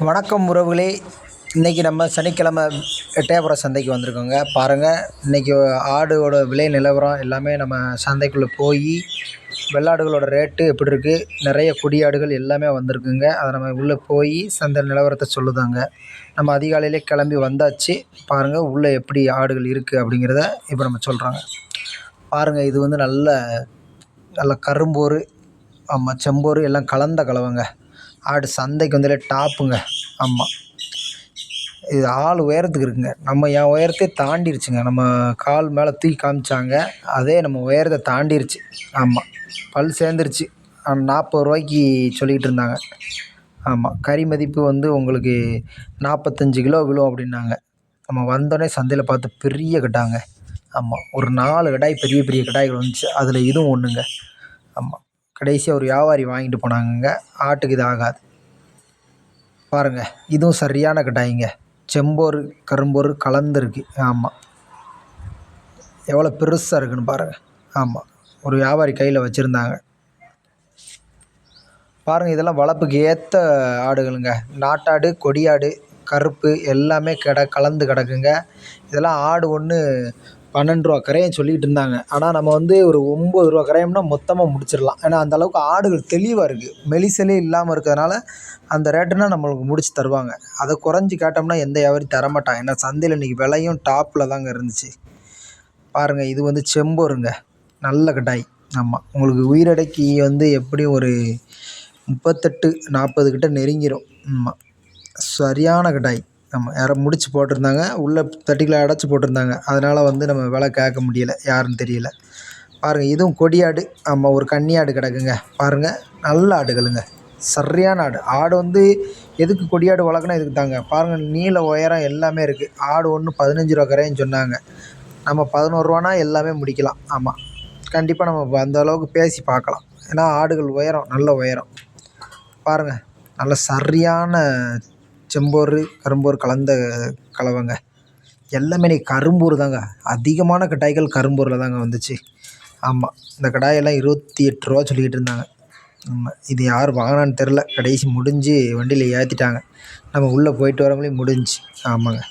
வணக்கம் உறவுகளே. இன்றைக்கி நம்ம சனிக்கிழமை எட்டயபுரம் சந்தைக்கு வந்திருக்கோங்க. பாருங்கள், இன்றைக்கி ஆடோட விலை நிலவரம் எல்லாமே நம்ம சந்தைக்குள்ளே போய் வெள்ளாடுகளோட ரேட்டு எப்படி இருக்குது, நிறைய குடியாடுகள் எல்லாமே வந்திருக்குங்க. அதை நம்ம உள்ளே போய் சந்தை நிலவரத்தை சொல்லுதாங்க. நம்ம அதிகாலையிலே கிளம்பி வந்தாச்சு. பாருங்கள் உள்ளே எப்படி ஆடுகள் இருக்குது அப்படிங்கிறத இப்போ நம்ம சொல்கிறோங்க. பாருங்கள், இது வந்து நல்ல நல்ல கரும்போரு, ஆமாம் செம்போரு எல்லாம் கலந்த கலவைங்க. ஆடு சந்தைக்கு வந்தாலே டாப்புங்க. ஆமாம், இது ஆள் உயரத்துக்கு இருக்குங்க. நம்ம என் உயரத்தையே தாண்டிருச்சுங்க. நம்ம கால் மேலே தூக்கி காமிச்சாங்க, அதே நம்ம உயரத்தை தாண்டிருச்சு. ஆமாம், பல் சேர்ந்துருச்சு. 40 ரூபாய்க்கு சொல்லிக்கிட்டு இருந்தாங்க. ஆமாம், கறி மதிப்பு வந்து உங்களுக்கு 45 கிலோ விழும் அப்படின்னாங்க. நம்ம வந்தோடனே சந்தையில் பார்த்து பெரிய கட்டாங்க. ஆமாம், ஒரு 4 கடாய் பெரிய பெரிய கடாய்கள் வந்துச்சு. அதில் இதுவும் ஒன்றுங்க. ஆமாம், கடைசியாக ஒரு வியாபாரி வாங்கிட்டு போனாங்கங்க. ஆட்டுக்கு இது ஆகாது. பாருங்கள், இதுவும் சரியான கடாய்ங்க. செம்போரு கரும்போரு கலந்துருக்கு. ஆமாம், எவ்வளோ பெருசாக இருக்குன்னு பாருங்கள். ஆமாம், ஒரு வியாபாரி கையில் வச்சுருந்தாங்க. பாருங்கள், இதெல்லாம் வளர்ப்புக்கு ஏற்ற ஆடுகளுங்க. நாட்டாடு, கொடியாடு, கருப்பு எல்லாமே கலந்து கிடக்குங்க. இதெல்லாம் ஆடு ஒன்று 12 ரூபா கரையும் சொல்லிக்கிட்டு இருந்தாங்க. ஆனால் நம்ம வந்து ஒரு 9 ரூபா கரையம்னா மொத்தமாக முடிச்சிடலாம். ஏன்னா அந்தளவுக்கு ஆடுகள் தெளிவாக இருக்குது. மெலிசலே இல்லாமல் இருக்கிறதுனால அந்த ரேட்டுனா நம்மளுக்கு முடிச்சு தருவாங்க. அதை குறைஞ்சி கேட்டோம்னா எந்த வியாபாரியும் தரமாட்டாங்க. ஏன்னா சந்தையில் இன்றைக்கி விலையும் டாப்பில் தாங்க இருந்துச்சு. பாருங்கள், இது வந்து செம்போருங்க, நல்ல கடாய். ஆமாம், உங்களுக்கு உயிரடைக்கு வந்து எப்படியும் ஒரு 38 40 கிட்ட நெருங்கிடும். ஆமாம், சரியான கடாய். ஆமாம், யாரோ முடிச்சு போட்டிருந்தாங்க, உள்ளே தட்டிக்குள்ளே அடைச்சி போட்டிருந்தாங்க. அதனால் வந்து நம்ம விலை கேட்க முடியலை, யாருன்னு தெரியல. பாருங்கள், இதுவும் கொடியாடு. ஆமாம், ஒரு கன்னி ஆடு கிடக்குங்க. பாருங்கள், நல்ல ஆடுகளுங்க, சரியான ஆடு. ஆடு வந்து எதுக்கு கொடியாடு வளர்க்கணும், இதுக்கு தாங்க. பாருங்கள், நீள உயரம் எல்லாமே இருக்குது. ஆடு ஒன்று 15 ரூபா கரைன்னு சொன்னாங்க. நம்ம 11 ரூபானா எல்லாமே முடிக்கலாம். ஆமாம், கண்டிப்பாக நம்ம அந்த அளவுக்கு பேசி பார்க்கலாம். ஏன்னா ஆடுகள் உயரம், நல்ல உயரம். பாருங்கள், நல்ல சரியான செம்போரு கரும்போரு கலந்த கலவைங்க. எல்லாமே இன்றைக்கி கரும்பூர் தாங்க. அதிகமான கடாய்கள் கரும்பூரில் தாங்க வந்துச்சு. ஆமாம், இந்த கடாயெல்லாம் 28 ரூபா சொல்லிக்கிட்டு இருந்தாங்க. ஆமாம், இது யார் வாங்கினான்னு தெரில. கடைசி முடிஞ்சு வண்டியில் ஏற்றிட்டாங்க. நம்ம உள்ளே போயிட்டு வரவங்களையும் முடிஞ்சு. ஆமாங்க,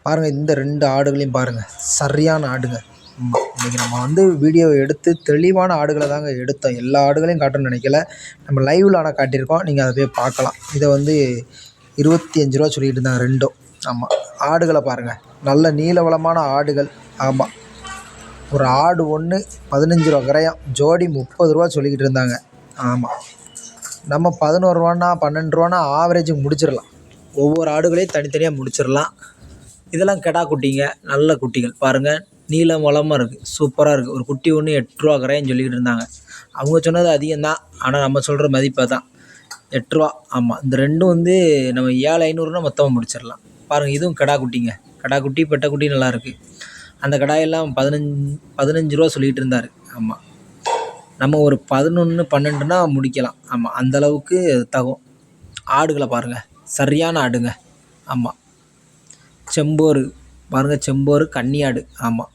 பாருங்கள், இந்த 2 ஆடுகளையும் பாருங்கள், சரியான ஆடுங்க. ஆமாம், இன்றைக்கி நம்ம வந்து வீடியோ எடுத்து தெளிவான ஆடுகளை தாங்க எடுத்தோம். எல்லா ஆடுகளையும் காட்டணும்னு நினைக்கல. நம்ம லைவில் ஆனால் காட்டியிருக்கோம், நீங்கள் அதை போய் பார்க்கலாம். இதை வந்து 25 ரூபா சொல்லிக்கிட்டு இருந்தாங்க ரெண்டும். ஆமாம், ஆடுகளை பாருங்கள், நல்ல நீளவளமான ஆடுகள். ஆமாம், ஒரு ஆடு ஒன்று 15 ரூபா கரையும், ஜோடி 30 ரூபா சொல்லிக்கிட்டு இருந்தாங்க. ஆமாம், நம்ம 11 ரூபான்னா 12 ரூபான்னா ஆவரேஜுக்கு முடிச்சிடலாம். ஒவ்வொரு ஆடுகளையும் தனித்தனியாக முடிச்சிடலாம். இதெல்லாம் கெடா குட்டிங்க, நல்ல குட்டிகள். பாருங்கள், நீளம் வளமாக இருக்குது, சூப்பராக இருக்குது. ஒரு குட்டி ஒன்று 8 ரூபா கரைன்னு சொல்லிக்கிட்டு இருந்தாங்க. அவங்க சொன்னது அதிகம்தான், ஆனால் நம்ம சொல்கிற மதிப்பாக தான் 8 ரூபா. ஆமாம், இந்த ரெண்டும் வந்து நம்ம 7,500னா மொத்தமாக முடிச்சிடலாம். பாருங்கள், இதுவும் கெடா குட்டிங்க. கெடா குட்டி பெட்டை குட்டி நல்லாயிருக்கு. அந்த கடாயெல்லாம் 15 ரூபா சொல்லிகிட்டு இருந்தார். ஆமாம், நம்ம ஒரு 11 12னா முடிக்கலாம். ஆமாம், அந்தளவுக்கு தகும். ஆடுகளை பாருங்கள், சரியான ஆடுங்க. ஆமாம், செம்போரு பாருங்கள், செம்போரு கன்னி ஆடு. ஆமாம்,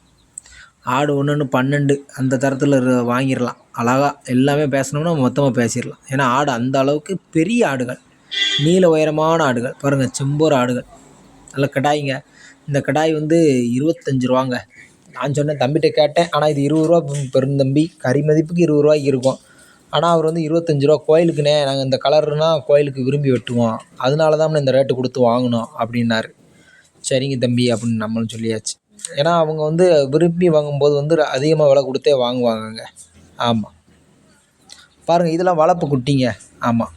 ஆடு ஒன்று 12 அந்த தரத்தில் வாங்கிடலாம். அழகா எல்லாமே பேசணும்னா மொத்தமாக பேசிடலாம். ஏன்னா ஆடு அந்த அளவுக்கு பெரிய ஆடுகள், நீள உயரமான ஆடுகள். பாருங்கள், செம்போரு ஆடுகள், நல்ல கடாய்ங்க. இந்த கடாய் வந்து 25 ரூபாங்க. நான் சொன்னேன், தம்பிகிட்ட கேட்டேன். ஆனால் இது 20 ரூபா பெருந்தம்பி. கறி மதிப்புக்கு 20 ரூபாய்க்கு இருக்கும். ஆனால் அவர் வந்து 25 ரூபா. கோயிலுக்குண்ணே, நாங்கள் இந்த கலர்னால் கோயிலுக்கு விரும்பி வெட்டுவோம், அதனால தான் இந்த ரேட்டு கொடுத்து வாங்கினோம் அப்படின்னாரு. சரிங்க தம்பி அப்படின்னு நம்மளும் சொல்லியாச்சு. ஏன்னா அவங்க வந்து விரும்பி வாங்கும்போது வந்து அதிகமாக விலை கொடுத்தே வாங்குவாங்கங்க. ஆமாம், பாருங்கள், இதெல்லாம் வளர்ப்பு குட்டிங்க. ஆமாம்,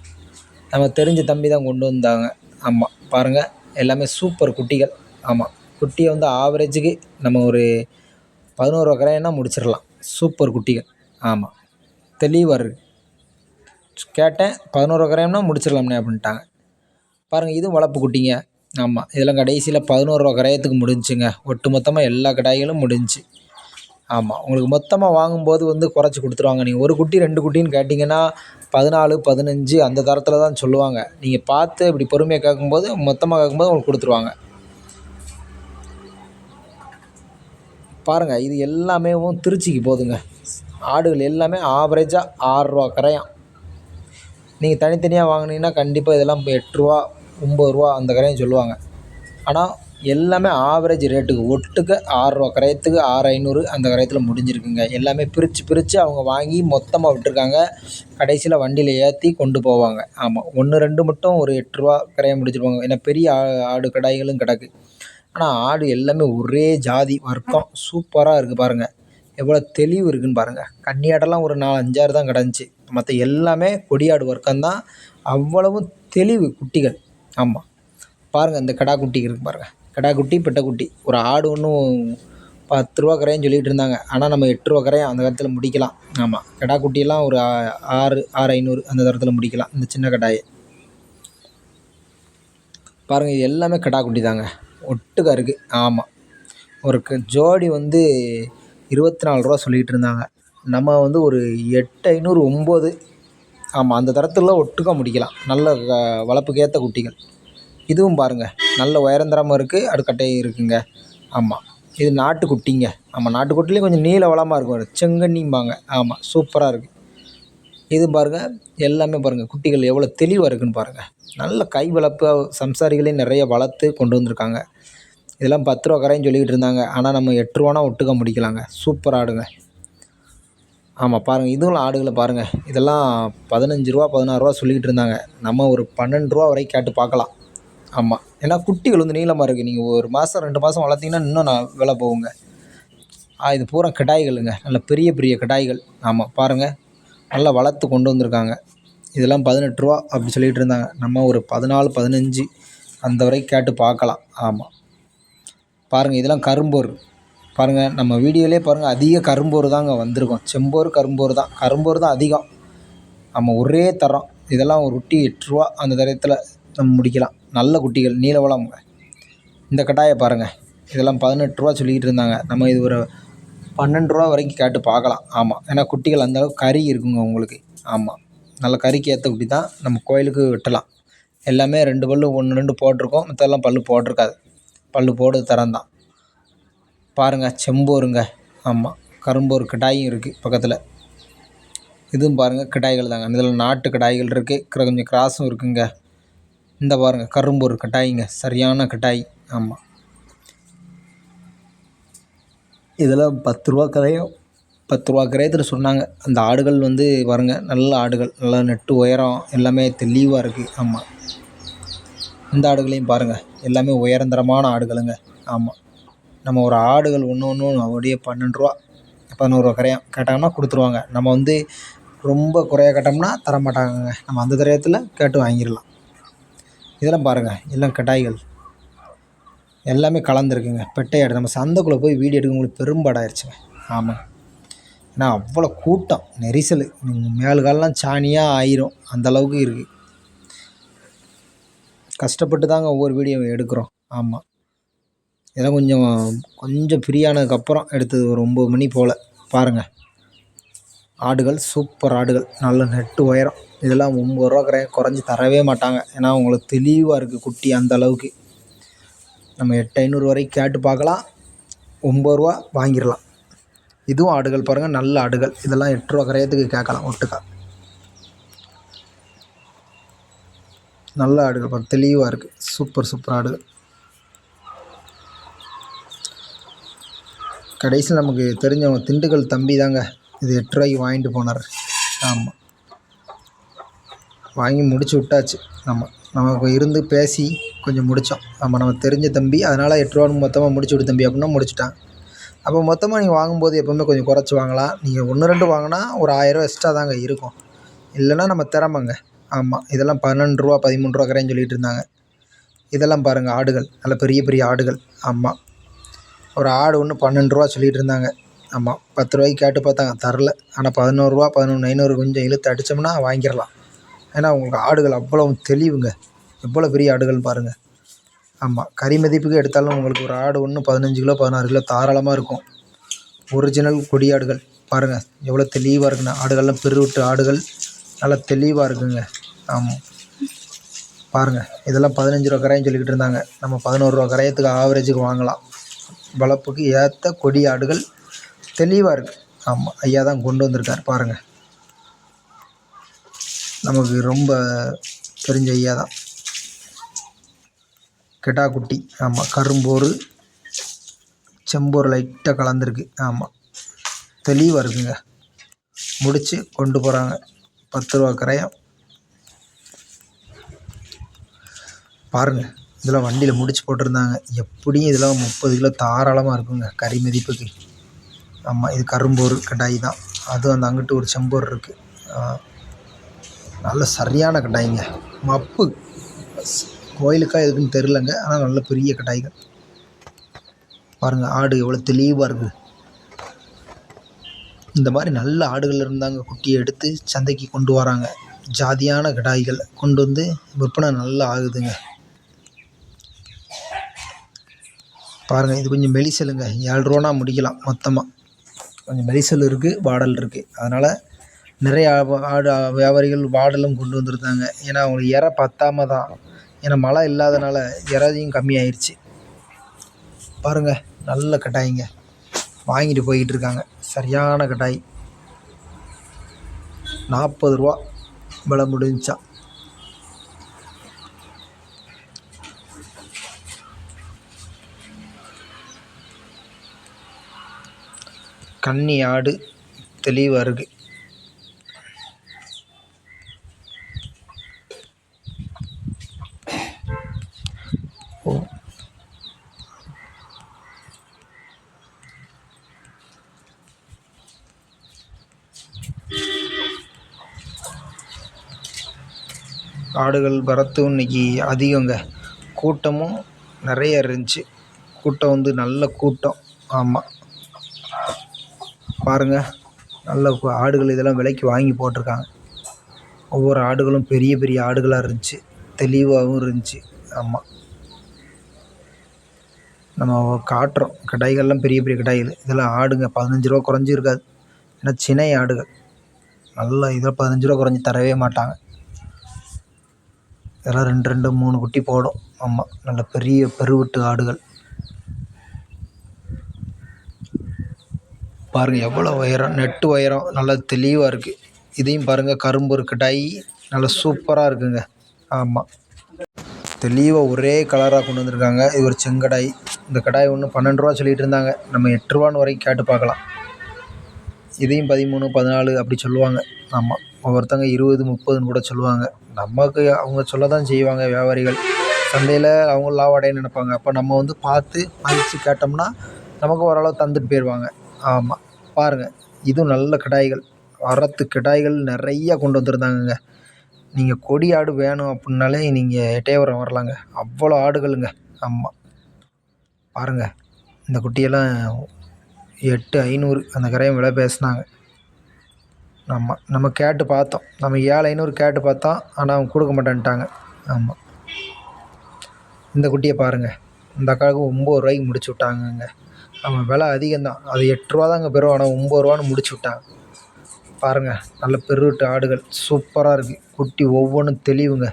நம்ம தெரிஞ்ச தம்பி தான் கொண்டு வந்தாங்க. ஆமாம், பாருங்கள், எல்லாமே சூப்பர் குட்டிகள். ஆமாம், குட்டியை வந்து ஆவரேஜுக்கு நம்ம ஒரு 11 ரூபா கரையன்னா முடிச்சிடலாம். சூப்பர் குட்டிகள். ஆமாம், தெளிவாக இருக்குது. கேட்டேன், 11 ரூபா கரையம்னா முடிச்சிடலாம்ண்ணே அப்படின்ட்டாங்க. பாருங்கள், இதுவும் வளர்ப்பு குட்டிங்க. ஆமாம், இதெல்லாம் கடைசியில் 11 ரூபா கரையத்துக்கு முடிஞ்சுங்க. ஒட்டு மொத்தமாக எல்லா கடாய்களும் முடிஞ்சு. ஆமாம், உங்களுக்கு மொத்தமாக வாங்கும்போது வந்து குறைச்சி கொடுத்துருவாங்க. நீங்கள் ஒரு குட்டி 2 குட்டின்னு கேட்டிங்கன்னா 14 15 அந்த தரத்தில் தான் சொல்லுவாங்க. நீங்கள் பார்த்து இப்படி பொறுமையாக கேட்கும்போது, மொத்தமாக கேட்கும்போது உங்களுக்கு கொடுத்துருவாங்க. பாருங்கள், இது எல்லாமே திருச்சிக்கு போகுதுங்க. ஆடுகள் எல்லாமே ஆவரேஜாக 6 ரூபா கரையாம். நீங்கள் தனித்தனியாக வாங்குனீங்கன்னா கண்டிப்பாக இதெல்லாம் இப்போ ரூ. 8 ரூ. 9 அந்த கரையும் சொல்லுவாங்க. ஆனால் எல்லாமே ஆவரேஜ் ரேட்டுக்கு ஒட்டுக்க ரூ. 6 கரையத்துக்கு 6,500 அந்த கரையத்தில் முடிஞ்சிருக்குங்க. எல்லாமே பிரித்து பிரித்து அவங்க வாங்கி மொத்தமாக விட்டுருக்காங்க. கடைசியில் வண்டியில் ஏற்றி கொண்டு போவாங்க. ஆமாம், 1, 2 மட்டும் ஒரு ரூ. 8 கரையை முடிச்சிருப்பாங்க. ஏன்னா பெரிய ஆடு கடாய்களும் கிடக்கு. ஆனால் ஆடு எல்லாமே ஒரே ஜாதி வர்க்கம் சூப்பராக இருக்குது பாருங்கள். எவ்வளோ தெளிவு இருக்குதுன்னு பாருங்கள். கன்னியாடெல்லாம் ஒரு 4, 5, 6 தான் கிடந்துச்சு. மற்ற எல்லாமே கொடியாடு வர்க்கம்தான். அவ்வளவும் தெளிவு குட்டிகள். ஆமாம், பாருங்கள் இந்த கிடா குட்டி இருக்குது பாருங்கள். கிடா குட்டி, பெட்டைக்குட்டி. ஒரு ஆடு ஒன்றும் ரூ. 10 கரையும் சொல்லிகிட்டு இருந்தாங்க. ஆனால் நம்ம ரூ. 8 கரையும் அந்த தரத்தில் முடிக்கலாம். ஆமாம், கிடா குட்டியெல்லாம் ஒரு 6,500 அந்த தரத்தில் முடிக்கலாம் இந்த சின்ன கடாயை. பாருங்கள், இது எல்லாமே கிடா குட்டி தாங்க, ஒட்டுக்கா இருக்குது. ஆமாம், ஒரு ஜோடி வந்து ரூ. 24 சொல்லிகிட்டு இருந்தாங்க. நம்ம வந்து ஒரு 8,500, 9. ஆமாம், அந்த தரத்தில் ஒட்டுக்கா முடிக்கலாம். நல்ல வளர்ப்புக்கு ஏற்ற குட்டிகள். இதுவும் பாருங்கள், நல்ல உயரந்தரமாக இருக்குது, அடுக்கட்டையும் இருக்குங்க. ஆமாம், இது நாட்டுக்குட்டிங்க. ஆமாம், நாட்டுக்குட்டிலையும் கொஞ்சம் நீள வளமாக இருக்கும், செங்கண்ணிம்பாங்க. ஆமாம், சூப்பராக இருக்குது. இது பாருங்கள், எல்லாமே பாருங்கள் குட்டிகள் எவ்வளோ தெளிவாக இருக்குதுன்னு பாருங்கள். நல்ல கை வளர்ப்பு சம்சாரிகளையும் நிறைய வளர்த்து கொண்டு வந்திருக்காங்க. இதெல்லாம் ரூ. 10 கரையும் சொல்லிக்கிட்டு இருந்தாங்க. ஆனால் நம்ம ரூ. 8 ஒட்டுக்க முடிக்கலாங்க. சூப்பர் ஆடுங்க. ஆமாம், பாருங்கள் இதுவும் ஆடுகளை பாருங்கள். இதெல்லாம் ரூ. 15, ரூ. 16 சொல்லிக்கிட்டு இருந்தாங்க. நம்ம ஒரு ரூ. 12 வரைக்கும் கேட்டு பார்க்கலாம். ஆமாம், ஏன்னா குட்டிகள் வந்து நீளமாக இருக்குது. நீங்கள் ஒரு மாதம் 2 மாதம் வளர்த்திங்கன்னா இன்னும் விலை போகுங்க. இது பூரா கிடாய்களுங்க, நல்ல பெரிய பெரிய கிடாய்கள். ஆமாம், பாருங்கள் நல்லா வளர்த்து கொண்டு வந்திருக்காங்க. இதெல்லாம் ரூ. 18 அப்படி சொல்லிகிட்டு இருந்தாங்க. நம்ம ஒரு 14, 15 அந்த வரைக்கும் கேட்டு பார்க்கலாம். ஆமாம், பாருங்கள் இதெல்லாம் கரும்போர். பாருங்கள், நம்ம வீடியோவிலே பாருங்கள் அதிக கரும்போர் தாங்க வந்திருக்கும். செம்போர், கரும்போர் தான் அதிகம். நம்ம ஒரே தரம். இதெல்லாம் ஒரு குட்டி ரூ. 8 அந்த தரத்தில் நம்ம முடிக்கலாம். நல்ல குட்டிகள், நீல வளம். இந்த கடாயை பாருங்கள், இதெல்லாம் ரூ. 18 சொல்லிக்கிட்டு இருந்தாங்க. நம்ம இது ஒரு ரூ. 12 வரைக்கும் கேட்டு பார்க்கலாம். ஆமாம், ஏன்னா குட்டிகள் அந்தளவுக்கு கறி இருக்குங்க உங்களுக்கு. ஆமாம், நல்ல கறிக்கு ஏற்ற குட்டி தான். நம்ம கோயிலுக்கு வெட்டலாம். எல்லாமே 2 பல்லு 1, 2 போட்டிருக்கோம். மற்றெல்லாம் பல்லு போட்டிருக்காது. பல்லு போடுறது தரம்தான். பாருங்கள், செம்போருங்க. ஆமாம், கரும்போர் கிடாயும் இருக்குது பக்கத்தில். இதுவும் பாருங்கள் கிடாய்கள் தாங்க. இதில் நாட்டு கிடாய்கள் இருக்குது, கொஞ்சம் கிராஸும் இருக்குங்க. இந்த பாருங்கள் கரும்போர் கட்டாயிங்க, சரியான கட்டாய். ஆமாம், இதெல்லாம் ரூ. 10 கரையும். ரூ. 10 கரையத்தில் சொன்னாங்க. அந்த ஆடுகள் வந்து பாருங்கள், நல்ல ஆடுகள், நல்லா நெட்டு உயரம், எல்லாமே தெளிவாக இருக்குது. ஆமாம், இந்த ஆடுகளையும் பாருங்கள், எல்லாமே உயரந்தரமான ஆடுகளுங்க. ஆமாம், நம்ம ஒரு ஆடுகள் ஒன்றும் அப்படியே ரூ. 12, ரூ. 11 கரையும் கேட்டாங்கன்னா கொடுத்துருவாங்க. நம்ம வந்து ரொம்ப குறைய கேட்டோம்னா தரமாட்டாங்கங்க. நம்ம அந்த தரத்தில் கேட்டு வாங்கிடலாம். இதெல்லாம் பாருங்கள், எல்லாம் கிடாய்கள், எல்லாமே கலந்துருக்குங்க. பெட்டையாடு. நம்ம சந்தைக்குள்ளே போய் வீடியோ எடுக்க உங்களுக்கு பெரும்பாடாயிருச்சுங்க. ஆமாம், ஏன்னா அவ்வளோ கூட்டம், நெரிசல். மேல் காலெலாம் சாணியாக ஆயிரும், அந்தளவுக்கு இருக்குது. கஷ்டப்பட்டு தாங்க ஒவ்வொரு வீடியோவை எடுக்கிறோம். ஆமாம், இதெல்லாம் கொஞ்சம் ஃப்ரீயானதுக்கப்புறம் எடுத்தது, ஒரு 9 மணி போல். பாருங்கள், ஆடுகள் சூப்பர் ஆடுகள், நல்ல நெட்டு உயரம். இதெல்லாம் ரூ. 9 குறைஞ்சி தரவே மாட்டாங்க. ஏன்னா உங்களுக்கு தெளிவாக இருக்குது குட்டி, அந்த அளவுக்கு. நம்ம 8,500 வரைக்கும் கேட்டு பார்க்கலாம். ரூ. 9 வாங்கிடலாம். இதுவும் ஆடுகள் பாருங்கள், நல்ல ஆடுகள். இதெல்லாம் ரூ. 8 கரையத்துக்கு கேட்கலாம் ஒட்டுக்கா. நல்ல ஆடுகள் பாருங்கள், தெளிவாக இருக்குது. சூப்பர் ஆடுகள். கடைசியில் நமக்கு தெரிஞ்சவங்க திண்டுக்கல் தம்பி தாங்க இது ரூ. 8 வாங்கிட்டு போனார். ஆமாம், வாங்கி முடிச்சு விட்டாச்சு. ஆமாம், நமக்கு இருந்து பேசி கொஞ்சம் முடித்தோம். ஆமாம், நம்ம தெரிஞ்ச தம்பி, அதனால் ரூ. 8 மொத்தமாக முடிச்சு விடு தம்பி அப்படின்னா முடிச்சுட்டான். அப்போ மொத்தமாக நீங்கள் வாங்கும்போது எப்போவுமே கொஞ்சம் குறைச்சி வாங்கலாம். நீங்கள் 1, 2 வாங்கினா ஒரு ரூ. 1000 எக்ஸ்ட்ரா தாங்க இருக்கும். இல்லைன்னா நம்ம திறமைங்க. ஆமாம், இதெல்லாம் ரூ. 12, ரூ. 13 கரைன்னு சொல்லிகிட்டு இருந்தாங்க. இதெல்லாம் பாருங்கள் ஆடுகள், நல்ல பெரிய பெரிய ஆடுகள். ஆமாம், ஒரு ஆடு ஒன்று ரூ. 12 சொல்லிகிட்டு இருந்தாங்க. ஆமாம், ரூ. 10 கேட்டு பார்த்தாங்க, தரல. ஆனால் ரூ. 11, 11,500 கொஞ்சம் இழுத்து அடித்தோம்னா வாங்கிடலாம். ஏன்னா உங்களுக்கு ஆடுகள் அவ்வளோ தெளிவுங்க. எவ்வளோ பெரிய ஆடுகள்னு பாருங்கள். ஆமாம், கறி மதிப்புக்கு எடுத்தாலும் உங்களுக்கு ஒரு ஆடு ஒன்று 15 கிலோ 16 கிலோ தாராளமாக இருக்கும். ஒரிஜினல் கொடியாடுகள் பாருங்கள், எவ்வளோ தெளிவாக இருக்குன்னு. ஆடுகள்லாம் பெருவிட்டு ஆடுகள் நல்லா தெளிவாக இருக்குங்க. ஆமாம், பாருங்கள், இதெல்லாம் ரூ. 15 கரைன்னு சொல்லிக்கிட்டு இருந்தாங்க. நம்ம ரூ. 11 கரையத்துக்கு ஆவரேஜுக்கு வாங்கலாம். வளர்ப்புக்கு ஏற்ற கொடி ஆடுகள் தெளிவாக இருக்குது. ஆமாம், ஐயா தான் கொண்டு வந்திருக்கார் பாருங்கள். நமக்கு ரொம்ப தெரிஞ்ச ஐயா தான். கெடா குட்டி. ஆமாம், கரும்போரு செம்போரு லைட்டாக கலந்துருக்கு. ஆமாம், தெளிவாக இருக்குங்க. முடித்து கொண்டு போகிறாங்க. 10 ரூபா கரையம். பாருங்கள், இதெல்லாம் வண்டியில் முடிச்சு போட்டிருந்தாங்க. எப்படியும் இதெல்லாம் 30 கிலோ தாராளமாக இருக்குங்க கறி மதிப்புக்கு. ஆமாம், இது கரும்போரு கடாய் தான். அதுவும் அந்த அங்கிட்டு ஒரு செம்போர் இருக்குது. நல்ல சரியான கடாய்ங்க. மப்பு கோயிலுக்கா எதுக்குன்னு தெரிலங்க. ஆனால் நல்ல பெரிய கடாய்கள். பாருங்கள், ஆடு எவ்வளோ தெளிவாக இருக்குது. இந்த மாதிரி நல்ல ஆடுகள் இருந்தாங்க குட்டியை எடுத்து சந்தைக்கு கொண்டு வராங்க. ஜாதியான கடாய்கள் கொண்டு வந்து விற்பனை நல்லா ஆகுதுங்க. பாருங்கள், இது கொஞ்சம் மெலிசலுங்க. 7 ரூபானா முடிக்கலாம் மொத்தமாக. கொஞ்சம் மெலிசல் இருக்குது, வாடல் இருக்குது. அதனால் நிறைய ஆடு வியாபாரிகள் வாடலும் கொண்டு வந்துருந்தாங்க. ஏன்னா அவங்களுக்கு இறை பத்தாமல் தான். ஏன்னா மழை இல்லாதனால இறையும் கம்மியாயிருச்சு. பாருங்கள், நல்ல கடாய்ங்க. வாங்கிட்டு போய்கிட்டு இருக்காங்க. சரியான கடாய். 40 ரூபா விலை முடிஞ்சா. கன்னி ஆடு தெளிவாக இருக்குது. ஆடுகள் வரத்தும் இன்றைக்கி அதிகங்க. கூட்டமும் நிறைய இருந்துச்சு. கூட்டம் வந்து நல்ல கூட்டம். ஆமாம், பாருங்கள், நல்ல ஆடுகள் இதெல்லாம் விலைக்கு வாங்கி போட்டிருக்காங்க. ஒவ்வொரு ஆடுகளும் பெரிய பெரிய ஆடுகளாக இருந்துச்சு, தெளிவாகவும் இருந்துச்சு. ஆமாம், நம்ம காட்டுறோம். கடாய்கள்லாம் பெரிய பெரிய கடாய்கள். இதெல்லாம் ஆடுங்க 15 ரூபா குறைஞ்சி இருக்காது. ஏன்னா சினை ஆடுகள். நல்லா இதில் 15 ரூபா குறைஞ்சி தரவே மாட்டாங்க. இதெல்லாம் 2 2 3 குட்டி போடும். ஆமாம், நல்ல பெரிய பெருவெட்டு ஆடுகள். பாருங்கள், எவ்வளோ உயரம், நெட்டு உயரம், நல்லா தெளிவாக இருக்குது. இதையும் பாருங்கள், கரும்பு கடாய் நல்லா சூப்பராக இருக்குங்க. ஆமாம், தெளிவாக ஒரே கலராக கொண்டு வந்திருக்காங்க. இது ஒரு செங்கடாய். இந்த கடாய் ஒன்று 12 ரூபா சொல்லிகிட்டு இருந்தாங்க. நம்ம 8 ரூபான்னு வரைக்கும் கேட்டு பார்க்கலாம். இதையும் 13 14 அப்படி சொல்லுவாங்க. ஆமாம், ஒவ்வொருத்தங்க 20 30ன்னு கூட சொல்லுவாங்க. நமக்கு அவங்க சொல்ல தான் செய்வாங்க வியாபாரிகள். சந்தையில் அவங்க லாபம் அடைய நினைப்பாங்க. அப்போ நம்ம வந்து பார்த்து மதித்து கேட்டோம்னா நமக்கு ஓரளவு தந்துட்டு போயிடுவாங்க. ஆமாம், பாருங்கள், இதுவும் நல்ல கடாய்கள். வரத்து கடாய்கள் நிறையா கொண்டு வந்திருந்தாங்கங்க. நீங்கள் கொடி ஆடு வேணும் அப்படின்னாலே நீங்கள் எட்டயபுரம் வரலாங்க. அவ்வளோ ஆடுகளுங்க. ஆமாம், பாருங்கள், இந்த குட்டியெல்லாம் 8500 அந்த கரையும் விலை பேசுனாங்க. ஆமாம், நம்ம கேட்டு பார்த்தோம். நம்ம 7500 கேட்டு பார்த்தோம். ஆனால் அவங்க கொடுக்க மாட்டேன்ட்டாங்க. ஆமாம், இந்த குட்டியை பாருங்கள், இந்த அக்காவுக்கு 9 ரூபாய்க்கு முடிச்சு விட்டாங்கங்க. ஆமாம், விலை அதிகம்தான். அது 8 ரூபா தாங்க பெறும். ஆனால் 9 ரூபான்னு முடிச்சு விட்டாங்க. பாருங்கள், நல்ல பெருவிட்டு ஆடுகள் சூப்பராக இருக்குது. குட்டி ஒவ்வொன்றும் தெளிவுங்க.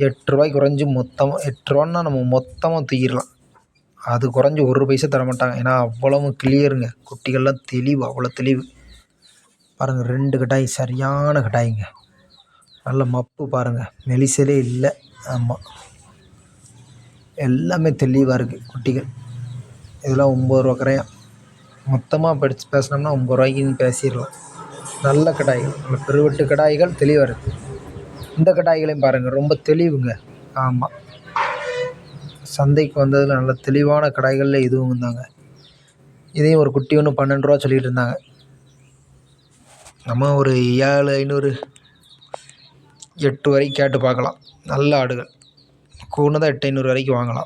8 ரூபாய்க்கு குறைஞ்சி மொத்தமாக 8 ரூபான்னா நம்ம மொத்தமாக தூக்கிடலாம். அது குறைஞ்சி 1 பைசா தரமாட்டாங்க. ஏன்னா அவ்வளவு கிளியருங்க. குட்டிகள்லாம் தெளிவு, அவ்வளோ தெளிவு. பாருங்கள், 2 கடாய் சரியான கடாய்ங்க. நல்ல மப்பு பாருங்கள், மெலிசலே இல்லை. ஆமாம், எல்லாமே தெளிவாக இருக்குது குட்டிகள். இதெல்லாம் 9 ரூபா கரையாம். மொத்தமாக பேசினோம்னா 9 ரூபாய்க்குன்னு பேசிடலாம். நல்ல கடாய்கள், நல்ல பெருவெட்டு கடாய்கள் தெளிவாக இருக்குது. இந்த கடாய்களையும் பாருங்கள், ரொம்ப தெளிவுங்க. ஆமாம், சந்தைக்கு வந்ததில் நல்ல தெளிவான கடாய்களில் இதுவும் இருந்தாங்க. இதையும் ஒரு குட்டி ஒன்று 12 ரூபா சொல்லிகிட்டு இருந்தாங்க. நம்ம ஒரு 7500 8 வரைக்கும் கேட்டு பார்க்கலாம். நல்ல ஆடுகள் கூடுனதாக 8500 வரைக்கும் வாங்கலாம்.